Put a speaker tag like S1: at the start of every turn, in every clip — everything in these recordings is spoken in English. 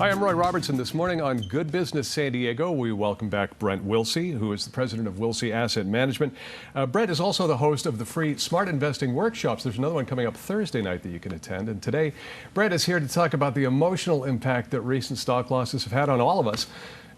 S1: Hi, I'm Roy Robertson. This morning on Good Business San Diego, we welcome back Brent Wilsey, who is the president of Wilsey Asset Management. Brent is also the host of the free Smart Investing Workshops. There's another one coming up Thursday night that you can attend. And today, Brent is here to talk about the emotional impact that recent stock losses have had on all of us,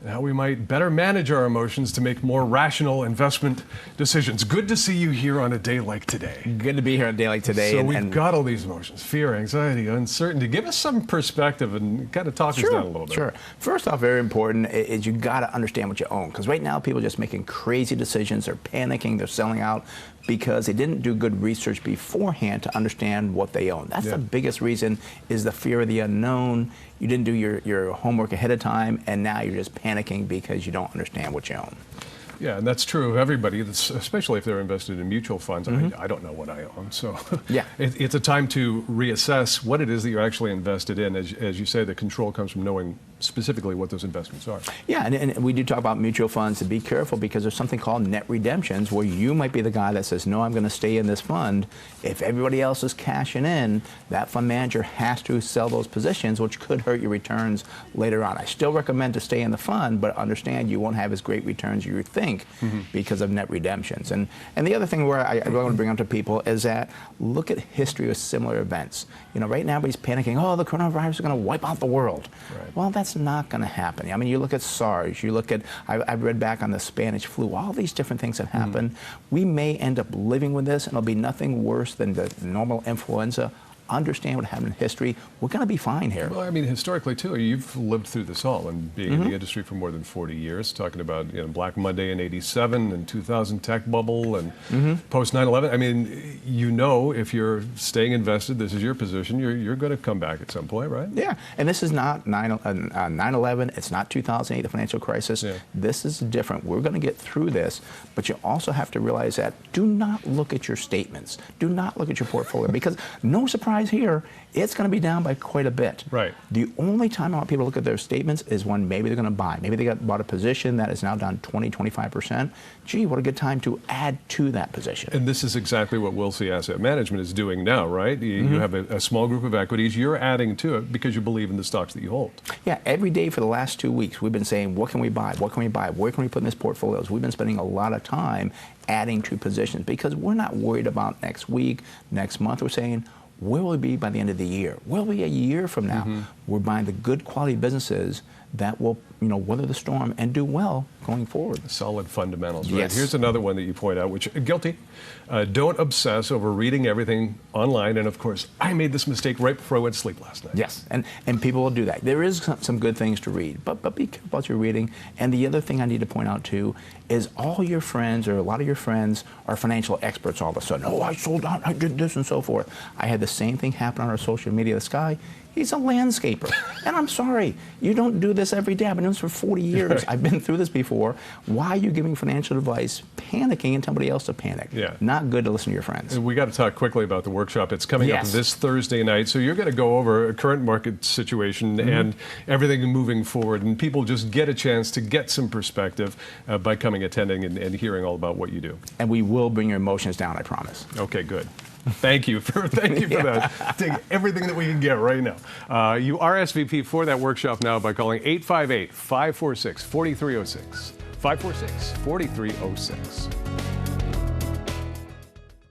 S1: and how we might better manage our emotions to make more rational investment decisions. Good to see you here on a day like today.
S2: Good to be here on a day like today.
S1: So we've got all these emotions: fear, anxiety, uncertainty. Give us some perspective and kind of talk us down a little bit.
S2: Sure. First off, very important is you got to understand what you own. Because right now, people are just making crazy decisions. They're panicking. They're selling out because they didn't do good research beforehand to understand what they own. That's the biggest reason, is the fear of the unknown. You didn't do your homework ahead of time, and now you're just panicking because you don't understand what you own. Yeah,
S1: and that's true of everybody, especially if they're invested in mutual funds. I don't know what I own, so it's a time to reassess what it is that you're actually invested in. As you say, the control comes from knowing specifically what those investments are.
S2: Yeah, and we do talk about mutual funds, to be careful, because there's something called net redemptions, where you might be the guy that says, no, I'm going to stay in this fund. If everybody else is cashing in, that fund manager has to sell those positions, which could hurt your returns later on. I still recommend to stay in the fund, but understand you won't have as great returns as you think because of net redemptions. And the other thing where I want to bring up to people is that look at history of similar events. You know, right now everybody's panicking, oh, the coronavirus is going to wipe out the world. Right. Well, that's not going to happen. I mean, you look at SARS, you look at, I've read back on the Spanish flu, all these different things that happen. We may end up living with this, and it'll be nothing worse than the normal influenza. Understand what happened in history. We're going to be fine here. Well,
S1: I mean, historically, too, you've lived through this all, and being in the industry for more than 40 years, talking about Black Monday in '87 and 2000 tech bubble and post 9/11. I mean, you know, if you're staying invested, this is your position, you're going to come back at some point, right?
S2: Yeah, and this is not 9/11. It's not 2008, the financial crisis. Yeah. This is different. We're going to get through this, but you also have to realize that do not look at your statements. Do not look at your portfolio, because no surprise here, it's going to be down by quite a bit.
S1: Right.
S2: The only time I want people to look at their statements is when maybe they're going to buy. Maybe they bought a position that is now down 20, 25%. Gee, what a good time to add to that position.
S1: And this is exactly what Wilsey Asset Management is doing now, right? You have a small group of equities. You're adding to it because you believe in the stocks that you hold.
S2: Yeah, every day for the last 2 weeks, we've been saying, what can we buy? What can we buy? Where can we put in this portfolios? We've been spending a lot of time adding to positions because we're not worried about next week, next month. We're saying, where will we be by the end of the year? Where will we be a year from now? We're buying the good quality businesses that will, weather the storm and do well going forward.
S1: Solid fundamentals, right?
S2: Yes.
S1: Here's another one that you point out, which guilty. Don't obsess over reading everything online. And of course, I made this mistake right before I went to sleep last night.
S2: Yes, and people will do that. There is some good things to read, but be careful about your reading. And the other thing I need to point out too is all your friends, or a lot of your friends, are financial experts all of a sudden. Oh, I sold out, I did this, and so forth. I had the same thing happen on our social media. This guy, he's a landscaper. And I'm sorry, you don't do this every day. I've been doing this for 40 years. I've been through this before. Why are you giving financial advice, panicking, and tell somebody else to panic?
S1: Yeah.
S2: Not good to listen to your friends.
S1: And we got to talk quickly about the workshop. It's coming up this Thursday night. So you're going to go over a current market situation and everything moving forward. And people just get a chance to get some perspective by coming, attending, and hearing all about what you do.
S2: And we will bring your emotions down, I promise.
S1: Okay, good. Thank you for that. Take everything that we can get right now. You RSVP for that workshop now by calling 858-546-4306. 546-4306.